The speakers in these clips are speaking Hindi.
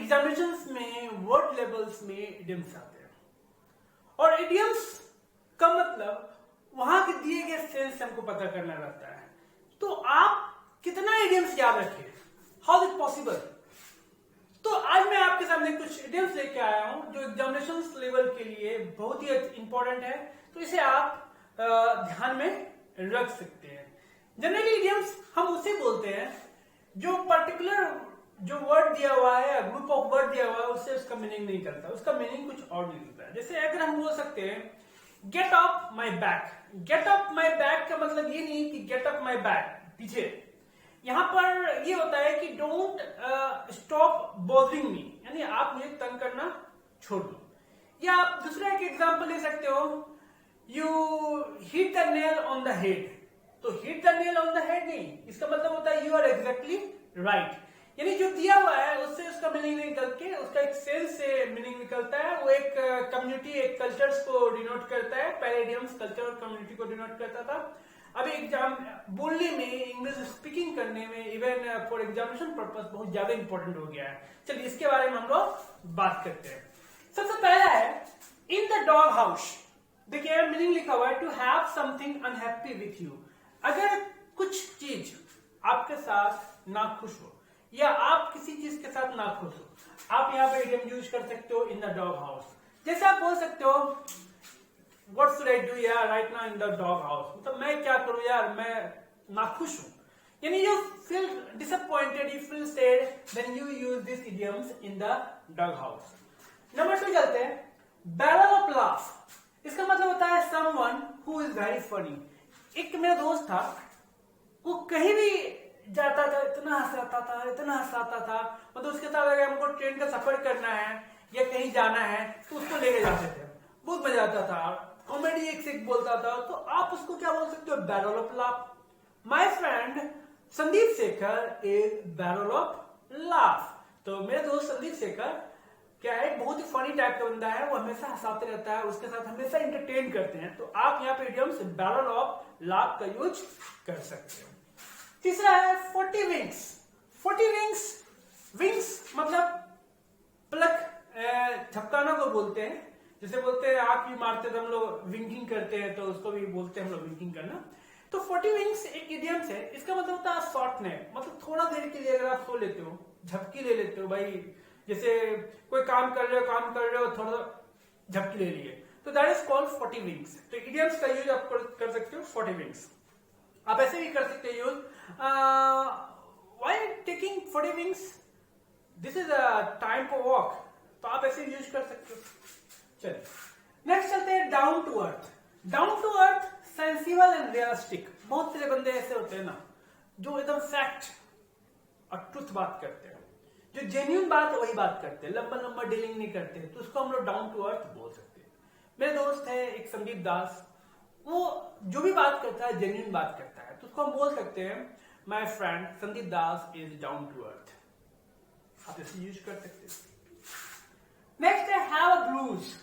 एग्जामिनेशंस में वर्ड लेवल्स में इडियम्स आते हैं और इडियम्स का मतलब वहां के दिए गए सेंस हमको पता करना रहता है। तो आप कितना इडियम्स याद रखें, हाउ इज पॉसिबल? तो आज मैं आपके सामने कुछ इडियम्स लेके आया हूं जो एग्जामिनेशंस लेवल के लिए बहुत ही इंपॉर्टेंट है, तो इसे आप ध्यान में रख सकते हैं। जनरली इडियम्स हम उसे बोलते हैं जो पर्टिकुलर जो वर्ड दिया हुआ है, ग्रुप ऑफ वर्ड दिया हुआ है, उससे उसका मीनिंग नहीं करता, उसका मीनिंग कुछ और निकलता है। जैसे अगर हम बोल सकते हैं get off my back. Get off my back का मतलब ये नहीं कि गेट ऑफ माई बैक पीछे, यहां पर ये होता है कि डोंट स्टॉप बॉदरिंग मी, यानी आप मुझे तंग करना छोड़ दो। या आप दूसरा एक एग्जांपल ले सकते हो, you hit the nail on the head. तो hit the nail on the head नहीं, इसका मतलब होता है यू आर एग्जैक्टली राइट, यानी जो दिया हुआ है उससे उसका मीनिंग निकल के उसका एक सेंस से मीनिंग निकलता है। वो एक कम्युनिटी, एक कल्चर्स को डिनोट करता है। पहले इडियम्स कल्चर और कम्युनिटी को डिनोट करता था, अभी एग्जाम बोलने में, इंग्लिश स्पीकिंग करने में, इवन फॉर एग्जामिनेशन पर्पस बहुत ज्यादा इंपॉर्टेंट हो गया है। चलिए इसके बारे में हम लोग बात करते हैं। सबसे पहला है इन द डॉग हाउस। देखिए मीनिंग लिखा हुआ है to have something unhappy with you. अगर कुछ चीज आपके साथ नाखुश हो या आप किसी चीज के साथ नाखुश हो, आप यहाँ पे इडियम यूज कर सकते हो इन द डॉग हाउस। जैसे आप बोल सकते हो What should I do यार right now in the dog house? मतलब मैं क्या करूं यार, मैं नाखुश हूं, यानी you feel disappointed, you feel sad, then you use these idioms in the dog house. Number 2 चलते हैं, barrel of laugh। इसका मतलब होता है someone who is very funny। एक मेरा दोस्त था, वो कहीं भी जाता था इतना हंसाता था, इतना हंसाता था, मतलब उसके साथ अगर हमको ट्रेन का सफर करना है या कहीं जाना है तो उसको लेके जाते थे, बहुत मजा आता था, कॉमेडी एक से एक बोलता था। तो आप उसको क्या बोल सकते हो, barrel of laugh. My friend Sandeep Shekhar is barrel of laugh. तो मेरे दोस्त संदीप शेखर क्या है, बहुत ही फनी टाइप का बंदा है, वो हमेशा हंसाते रहता है, उसके साथ हमेशा इंटरटेन करते हैं। तो आप यहाँ पे इडियम्स बैरल ऑफ लाफ का यूज कर सकते हो। तीसरा है 40 विंग्स। 40 विंग्स, विंग्स मतलब पलक झपकाना को बोलते हैं। जैसे बोलते हैं आंख भी मारते तो हम लोग विंकिंग करते हैं, तो उसको भी बोलते हैं हम लोग विंकिंग करना। तो 40 विंग्स एक इडियम्स है, इसका मतलब होता है शॉर्ट नैप, मतलब थोड़ा देर के लिए अगर आप सो लेते हो, झपकी ले लेते हो भाई, जैसे कोई काम कर रहे हो थोड़ा झपकी ले लिए, तो दैट इज कॉल्ड 40 विंग्स। तो इडियम्स का यूज आप कर सकते हो 40 विंग्स। आप ऐसे भी कर सकते हो use, why taking 40 wings, this is a time for walk, तो आप ऐसे यूज कर सकते हो। चलिए नेक्स्ट चलते हैं down to earth. Down to earth, sensible and realistic. बहुत सारे बंदे ऐसे होते हैं ना जो एकदम फैक्ट और ट्रुथ बात करते हैं, जो जेन्युइन बात है वही बात करते हैं, लंबा लंबा डीलिंग नहीं करते, तो उसको हम लोग डाउन टू अर्थ बोल सकते हैं। मेरे दोस्त है एक संदीप दास, वो जो भी बात करता है जेन्युइन बात करता है, तो उसको हम बोल सकते हैं my friend Sandeep Das is down to earth. आप इसे यूज कर सकते हैं। नेक्स्ट है have a blues.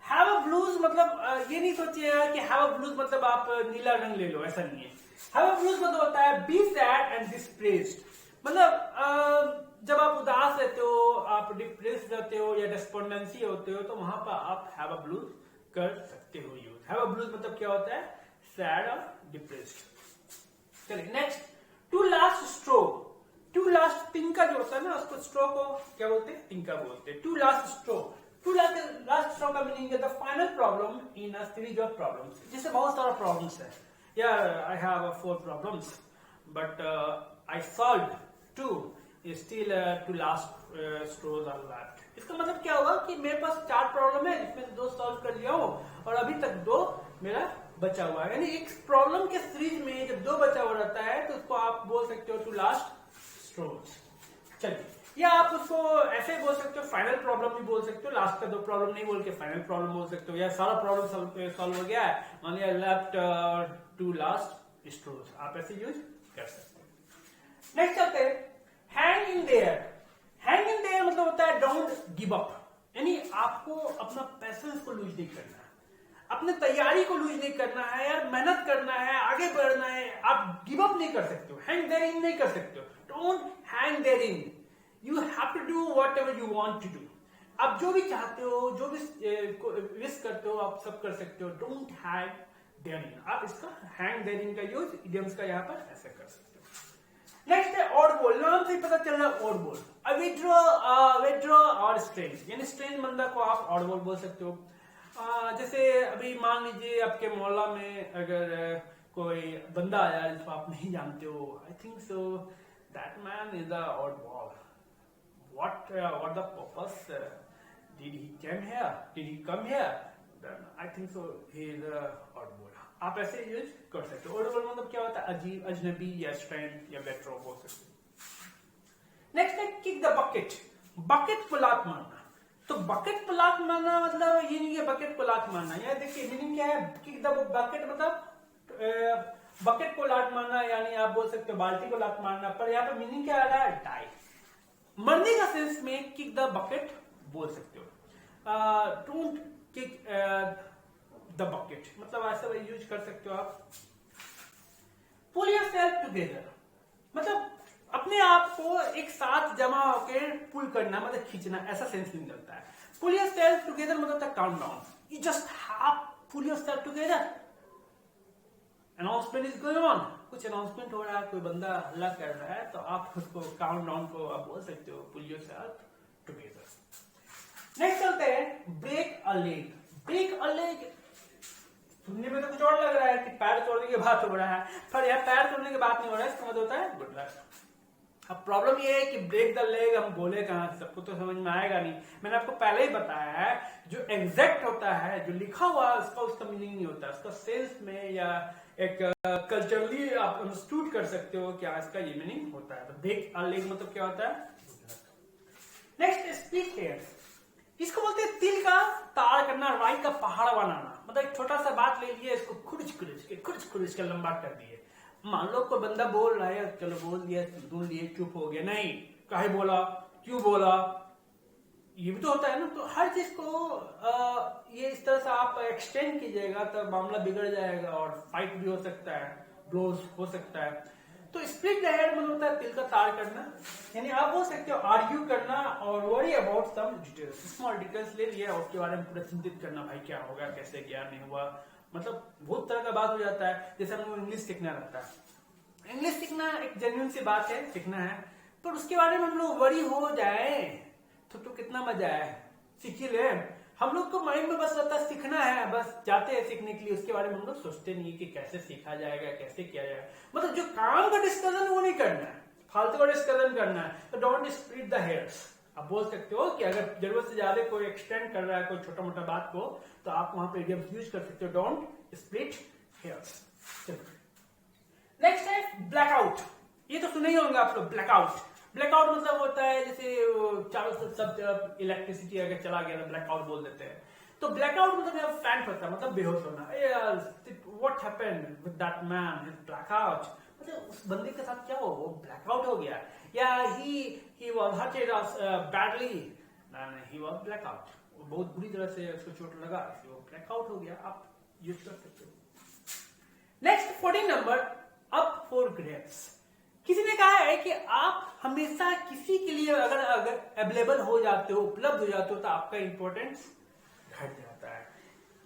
Have a blues मतलब ये नहीं सोचिएगा कि हैव अ ब्लूज मतलब आप नीला रंग ले लो, ऐसा नहीं है। हैव अ ब्लूज मतलब होता है बी सैड एंड डिस्प्रेस्ड। मतलब जब आप उदास रहते हो, आप डिप्रेस रहते हो या डिस्पोंडेंसी होते हो, तो वहां पर आप हैव अ ब्लूज कर सकते हो यूज। हैव अ ब्लूज मतलब क्या होता है, सैड और डिप्रेस्ड। चलिए next, to last straw. To last तिनका जो होता है ना, उसको स्ट्रो को क्या बोलते हैं, तिनका बोलते हैं। To last straw, to last straw का मीनिंग है the final problem in a series of problems. जैसे बहुत सारा प्रॉब्लम्स है, यार I have 4 problems but I solve 2, still to last straws are left. इसका मतलब क्या हुआ कि मेरे पास 4 प्रॉब्लम है, जिसमें से 2 सॉल्व कर लिया हूं और अभी तक 2 मेरा बचा हुआ है। यानी एक प्रॉब्लम के सीरीज में जब 2 बचा हुआ रहता है तो उसको आप बोल सकते हो टू लास्ट स्ट्रोज। चलिए, या आप उसको ऐसे बोल सकते हो, फाइनल प्रॉब्लम भी बोल सकते हो, लास्ट का 2 प्रॉब्लम नहीं बोल के फाइनल प्रॉब्लम बोल सकते हो, या सारा प्रॉब्लम सॉल्व हो गया है, only I left to last straws, आप ऐसे यूज कर सकते हो। नेक्स्ट चलते हैं hang in there. Hang in there मतलब होता है डोंट गिव अप, यानी आपको अपना पैशंस को लूज नहीं करना है, अपने तैयारी को लूज नहीं करना है, यार मेहनत करना है, आगे बढ़ना है, आप गिव अप नहीं कर सकते हो, हैंग देयर इन नहीं कर सकते हो। Don't hang there in, you have to do whatever you want to do. आप जो भी चाहते हो, जो भी विश करते हो, आप सब कर सकते हो। Don't have daring. आप इसका हैंग देयरिंग का यूज इडियम्स का यहाँ पर ऐसे कर सकते हो। नेक्स्ट है ऑड बोल। नाम से ही पता चल रहा है ऑड बोल। विड्रॉ और स्ट्रेंज, यानी स्ट्रेंज बंदा को आप ऑड बोल बोल सकते हो। जैसे अभी मान लीजिए आपके मोहल्ला में अगर कोई बंदा आया जिसको आप नहीं जानते हो, I think so that man is the odd ball. What the purpose? Did he came here? Did he come here? Then I think so he is oddball. आप ऐसे यूज कर सकते हो। oddball मतलब क्या होता है? अजीब, अजनबी या स्ट्रेंज या वेट्रो बोल सकते हो। नेक्स्ट है किक द बकेट। बकेट को लात मारना। तो बकेट को लात मारना मतलब ये नहीं है बकेट को लात मारना। यहाँ देखिए मीनिंग क्या है। किक द बकेट मतलब बकेट को लात मारना, यानी आप बोल सकते हो बाल्टी को लात मारना, पर यहाँ पे मीनिंग क्या आ रहा है? टाई। मरने का सेंस में किक द बकेट बोल सकते हो। डोंट किक द बकेट मतलब ऐसा यूज कर सकते हो आप। पुल योरसेल्फ टुगेदर मतलब अपने आप को एक साथ जमा होकर पुल करना, मतलब खींचना, ऐसा सेंस निकलता है। पुल योरसेल्फ टुगेदर मतलब count down. You just have pull yourself together. Announcement is going on. कुछ अनाउंसमेंट हो रहा है, कोई बंदा हल्ला कर रहा है, तो आप उसको काउंट डाउन को आप बोल सकते हो पुल योरसेल्फ टुगेदर। नेक्स्ट चलते हैं break a leg. Break a leg सुनने में तो कुछ और लग रहा है कि पैर तोड़ने की बात हो रहा है, पर यह पैर तोड़ने की बात नहीं हो रहा है। इसका मतलब होता है गुड लक। अब प्रॉब्लम ये है कि ब्रेक द लेग हम बोले कहां, सबको तो समझ में आएगा नहीं। मैंने आपको पहले ही बताया है, जो एग्जैक्ट होता है, जो लिखा हुआ है उसका मीनिंग नहीं होता। उसका सेंस में या एक कल्चरली आप अंडरस्टूड कर सकते हो क्या इसका ये मीनिंग होता है। तो ब्रेक अ लेग मतलब क्या होता है? Next split hair. इसको बोलते हैं तिल का ताड़ करना, राई का पहाड़ बनाना। मतलब एक छोटा सा बात ले लिया, इसको खुरच के लंबा कर दिए। मान लो कोई बंदा बोल रहा है, चलो बोल दिया, सुन लिए, चुप हो गया। नहीं, काहे बोला, क्यों बोला, ये भी तो होता है ना। तो हर चीज को ये इस तरह से आप एक्सटेंड कीजिएगा तो मामला बिगड़ जाएगा और फाइट भी हो सकता है, ब्लोज हो सकता है। तो स्प्लिट द हेयर मतलब होता है तिल का ताड़ करना, यानी आप बोल सकते हो आर्ग्यू करना और worry about some details. Small details ले लिया, उसके बारे में पूरा चिंतित करना, भाई क्या होगा, कैसे क्या नहीं हुआ, मतलब बहुत तरह का बात हो जाता है। जैसे हमको इंग्लिश सीखना रहता है, इंग्लिश सीखना एक जेन्युइन सी बात है, सीखना है, पर उसके बारे में हम लोग वरी हो जाए तो कितना मजा है, सीख ही ले। हम लोग को माइंड में बस रहता है सीखना है, बस जाते हैं सीखने के लिए, उसके बारे में हम लोग सोचते नहीं कि कैसे सीखा जाएगा, कैसे किया जाएगा। मतलब जो काम का डिस्कशन वो नहीं करना है, फालतू का डिस्कशन करना है। तो डोंट स्प्लिट द हेयर्स। आप बोल सकते हो कि अगर जरूरत से ज्यादा कोई एक्सटेंड कर रहा है कोई छोटा मोटा बात को, तो आप वहां पे इडियम्स यूज कर सकते हो, डोंट स्प्लिट हेयर्स। नेक्स्ट है ब्लैकआउट। ये तो सुने ही होंगे आप लोग, ब्लैकआउट। ब्लैकआउट मतलब होता है जैसे चारों सब इलेक्ट्रिसिटी अगर चला गया तो ब्लैकआउट बोल देते हैं। तो ब्लैकआउट मतलब फैंट होता है, मतलब बेहोश होना। What happened with that man, his blackout, मतलब उस बंदे के साथ क्या हो, वो ब्लैकआउट हो गया, या he was hurted badly and he was blackout, बहुत बुरी तरह से उसको चोट लगा, इसलिए वो ब्लैकआउट हो गया। आप यूज कर सकते हो। Next 14 number, up for grabs. किसी ने कहा है कि आप हमेशा किसी के लिए अगर अवेलेबल हो जाते हो, उपलब्ध हो जाते हो, तो आपका इंपॉर्टेंस घट जाता है।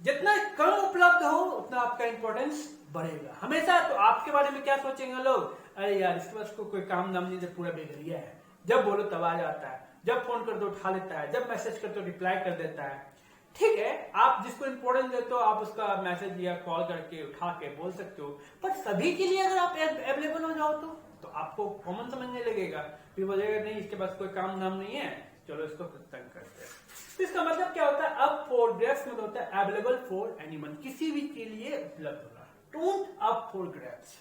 जितना कम उपलब्ध हो उतना आपका इंपॉर्टेंस बढ़ेगा हमेशा। तो आपके बारे में क्या सोचेंगे लोग, अरे यार इसके पास कोई काम दाम नहीं, पूरा बेघरिया है, जब बोलो तब आ जाता है, जब फोन कर दो उठा लेता है, जब मैसेज करते हो रिप्लाई कर देता है। ठीक है, आप जिसको इंपॉर्टेंस देते हो आप उसका मैसेज या कॉल करके उठा के बोल सकते हो, पर सभी के लिए अगर आप अवेलेबल हो जाओ तो आपको कॉमन समझने लगेगा, फिर बोलेगा नहीं इसके पास कोई काम नाम नहीं है, चलो इसको तंग करते हैं। तो इसका मतलब क्या होता है, अप फॉर ग्रैब्स मतलब होता है अवेलेबल फॉर एनीवन, किसी भी के लिए उपलब्ध होना। Don't up for grabs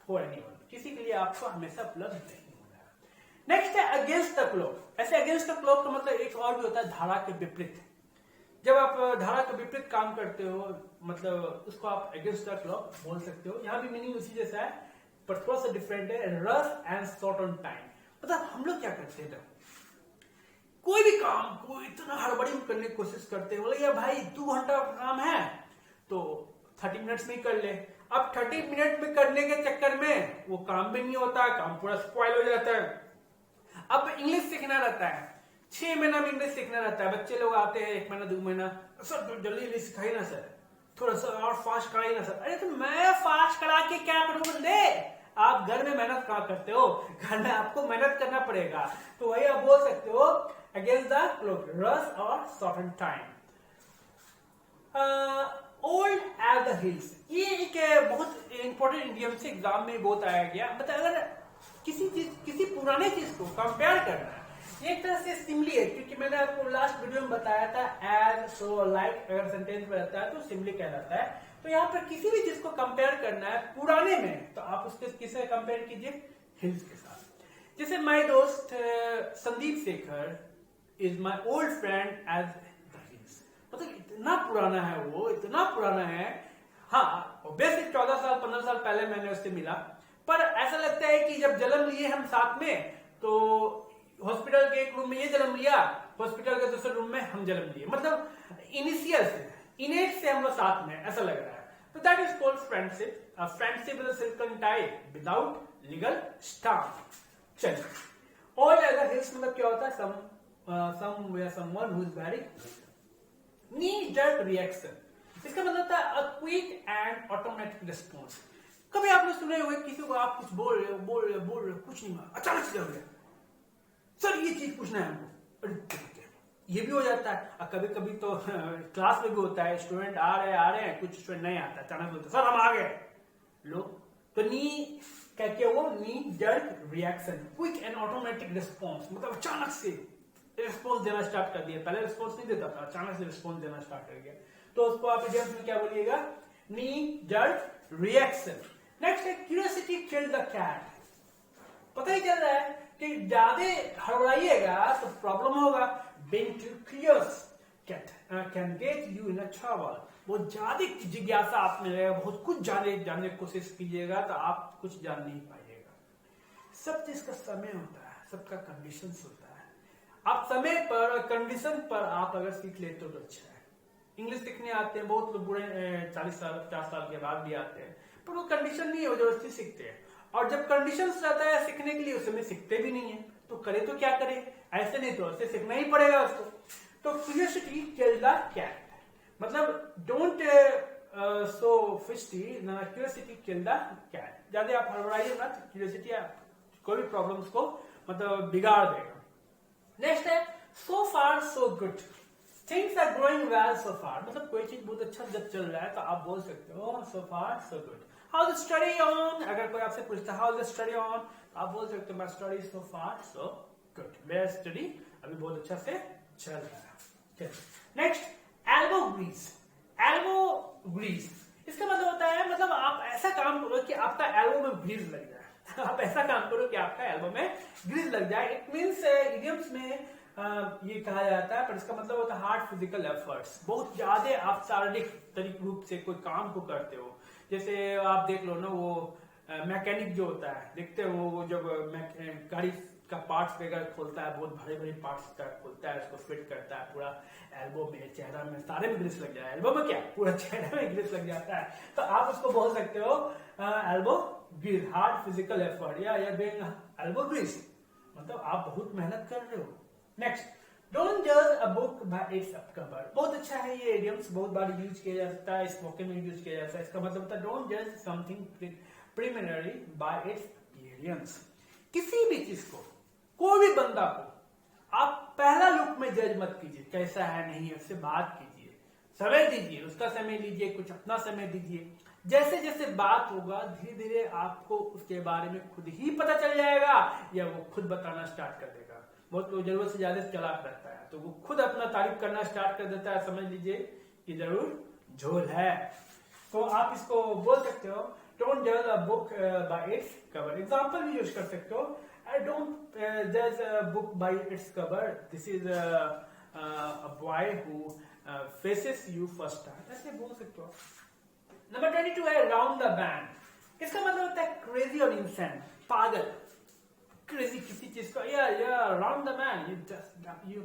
for anyone, किसी के लिए आपको हमेशा उपलब्ध नहीं होना। नेक्स्ट है अगेंस्ट द क्लॉक। ऐसे अगेंस्ट द क्लॉक का मतलब एक और भी होता है धारा के विपरीत। जब आप धारा के विपरीत काम करते हो, मतलब उसको आप अगेंस्ट द क्लॉक बोल सकते हो। यहाँ भी मीनिंग उसी जैसा है पर थोड़ा सा डिफरेंट है। Rush and short on time, मतलब हम लोग क्या करते हैं, कोई भी काम को इतना हड़बड़ी में करने की कोशिश करते हैं, बोले यार भाई 2 घंटा का काम है तो 30 मिनट्स में कर ले। अब 30 मिनट में करने के चक्कर में वो काम भी नहीं होता, काम पूरा स्पॉइल हो जाता है। अब इंग्लिश सीखना रहता है, 6 महीना में इंग्लिश सीखना रहता है। बच्चे लोग आते हैं 1 महीना 2 महीना, सर जल्दी जल्दी सिखाइए ना सर, थोड़ा सा और फास्ट कराइए ना सर। अरे तो मैं फास्ट करा के क्या करूं बंदे, आप घर में मेहनत कहाँ करते हो, घर में आपको मेहनत करना पड़ेगा। तो वही आप बोल सकते हो अगेंस्ट द क्लॉक, रश और shorten time. Old age the hills, ये एक बहुत इंपॉर्टेंट इडियम से एग्जाम में बहुत आया गया। मतलब अगर किसी पुराने चीज को कंपेयर करना है, ये एक तरह से सिमली है, क्योंकि मैंने आपको लास्ट वीडियो में बताया था एज सो लाइक अगर सेंटेंस में रहता है तो सिमली कहलाता है। तो यहाँ पर किसी भी चीज को कंपेयर करना है पुराने में, तो आप उसके किससे कंपेयर कीजिए, हिल्स के साथ। जैसे माय दोस्त Sandeep Shekhar is my old friend as the hills, मतलब इतना पुराना है वो, इतना पुराना है। हाँ ऑब्वियसली 14 साल 15 साल पहले मैंने उससे मिला, पर ऐसा लगता है कि जब जन्म लिए हम साथ में, तो हॉस्पिटल के एक रूम में ये जन्म लिया, हॉस्पिटल के दूसरे रूम में हम जन्म लिए, मतलब इनिशियल से इनेट से हम लोग साथ में, ऐसा लग रहा है। तो that is called friendship. Friendship is a silken tie without legal stamp. चलिए, और अगर हिल्स मतलब क्या होता है, someone who is very knee jerk reaction. इसका मतलब था a quick and automatic response. कभी आपने सुने हुए किसी को आप कुछ बोल रहे हो कुछ नहीं हुआ, अचानक से हो गया, सर ये चीज पूछना है हमको, अरे ये भी हो जाता है। और कभी कभी तो क्लास में भी होता है, स्टूडेंट आ रहे हैं, कुछ स्टूडेंट नहीं आता, अचानक बोलते सर हम आ गए लो। तो नी क्या वो नी jerk reaction, quick and automatic response, मतलब अचानक से रिस्पॉन्स देना स्टार्ट कर दिया। पहले रिस्पॉन्स नहीं देता था, अचानक से रिस्पॉन्स देना स्टार्ट कर गया। तो उसको आप इडियम्स में क्या बोलिएगा, नी जर्क रिएक्शन। नेक्स्ट है क्यूरियोसिटी किल्ड द कैट। पता ही चल रहा है कि ज्यादा हड़बड़ाइएगा तो प्रॉब्लम होगा। Being too curious can get you in a trouble। बहुत ज्यादा जिज्ञासा आप में रहेगा, बहुत कुछ जानने की कोशिश कीजिएगा तो आप कुछ जान नहीं पाइएगा। सब चीज का समय होता है, सबका कंडीशंस होता है। आप समय पर और कंडीशन पर आप अगर सीख लेते हो तो अच्छा है। इंग्लिश सीखने आते हैं बहुत लोग, बुरे 40 साल 50 साल के बाद भी आते हैं, पर वो कंडीशन नहीं है, वो जबरदस्ती सीखते हैं। और जब कंडीशंस रहता है सीखने के लिए, उस समय सीखते भी नहीं है, तो करे तो क्या करे, ऐसे नहीं तो ऐसे सीखना ही पड़ेगा उसको। तो क्यूरियोसिटी किल्ड द कैट, मतलब don't so feisty, curiosity killed the cat. ज्यादा आप हड़बड़ाइए ना, क्यूरियोसिटी कोई भी प्रॉब्लम्स को मतलब बिगाड़ देगा। नेक्स्ट है so far so good, things are going well so far, मतलब कोई चीज बहुत अच्छा जब चल रहा है तो आप बोल सकते हो so far so good. How the study on, अगर कोई आपसे पूछता है हाउ द स्टडी ऑन, आप बोल सकते हो my study so far so good, मेरा स्टडी अभी बहुत अच्छा से चल रहा है। Next elbow grease. Elbow grease इसका मतलब होता है, मतलब आप ऐसा काम करो कि आपका एल्बो में ग्रीस लग जाए। आप ऐसा काम करो कि आपका एल्बो में ग्रीस लग जाए। इट मीन्स इडियम्स में ये कहा जाता है, पर इसका मतलब होता है हार्ड फिजिकल एफर्ट्स। बहुत ज्यादा आप शारीरिक रूप से कोई काम को करते हो। जैसे आप देख लो ना, वो मैकेनिक जो होता है, देखते हो वो जब गाड़ी का पार्ट्स वगैरह खोलता है, बहुत बड़े बड़े पार्ट्स का खोलता है, उसको फिट करता है, पूरा एल्बो में, चेहरा में, सारे में ग्रीस लग जाए। एल्बो में क्या, पूरा चेहरा में ग्रीस लग जाता है। तो आप उसको बोल सकते हो elbow grease, hard physical effort, या एल्बो ग्रीस, मतलब आप बहुत मेहनत कर रहे हो। नेक्स्ट, डोंट जज a book by its cover. बहुत अच्छा है ये इडियम्स, बहुत बार यूज किया जाता है, स्पोकन में यूज किया जाता है। इसका मतलब होता है डोंट जज something preliminary bye it's appearance. किसी भी चीज को, कोई भी बंदा को आप पहला लुक में जज मत कीजिए, कैसा है नहीं है, उससे बात कीजिए, समय दीजिए, उसका समय लीजिए, कुछ अपना समय दीजिए। जैसे जैसे बात होगा धीरे धीरे आपको उसके बारे में खुद ही पता चल जाएगा, या वो खुद बताना स्टार्ट कर देगा। बहुत लोग जरूरत से ज्यादा चालाक रहता है, तो वो खुद अपना तारीफ करना स्टार्ट कर देता है, समझ लीजिए कि जरूर झोल है। तो आप इसको बोल सकते हो डोंट जज a book by its cover. Example भी यूज कर सकते हो, I don't judge a book by its cover. This is a boy who faces you first time. ऐसे बोल सकते हो। नंबर 22 है राउंड द बैंड। इसका मतलब होता है क्रेजी और इंसान, पागल। क्रेजी किसी चीज को, round the man, you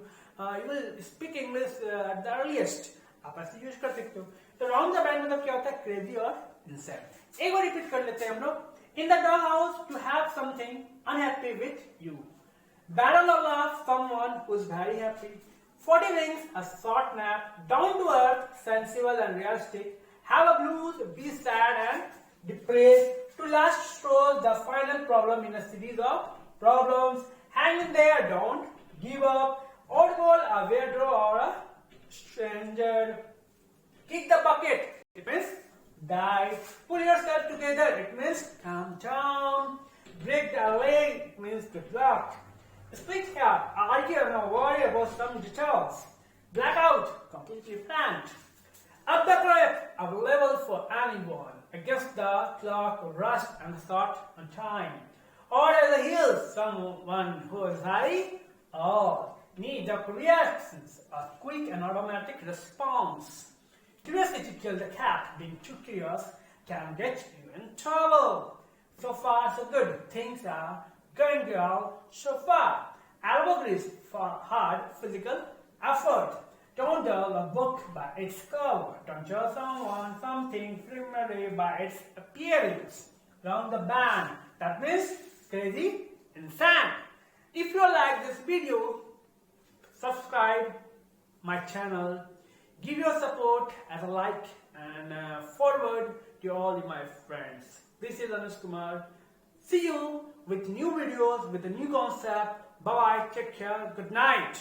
will speak English at the earliest, आप ऐसे यूज कर सकते हो। तो राउंड द बैंड मतलब क्या होता है, क्रेजी और इंसान। एक बार रिपीट कर लेते हैं हम लोग। In the doghouse to have something unhappy with you. Battle of love, someone who's very happy. 40 wings, a short nap. Down to earth, sensible and realistic. Have a blues, be sad and depressed. To last straw, the final problem in a series of problems. Hang in there, don't give up. Oddball, a weirdo or a stranger. Kick the bucket, it means die. Pull yourself together, it means calm down. Break the leg, it means good luck. Speak here, argue and worry about some details. Blackout, completely flanked. Up the cliff, available for anyone. Against the clock, rust and thought on time. Or at the hills, someone who is high or need of reactions, a quick and automatic response. Curiosity killed the cat, being too curious can get you in trouble. So far so good, things are going well so far. Allegorist for hard physical effort. Don't judge a book by its cover. Don't judge someone, something primarily by its appearance. Round the band, that means crazy, insane. If you like this video, subscribe my channel, give your support as a like and forward to all my friends. This is Anush Kumar. See you with new videos with a new concept. Bye bye, take care, good night.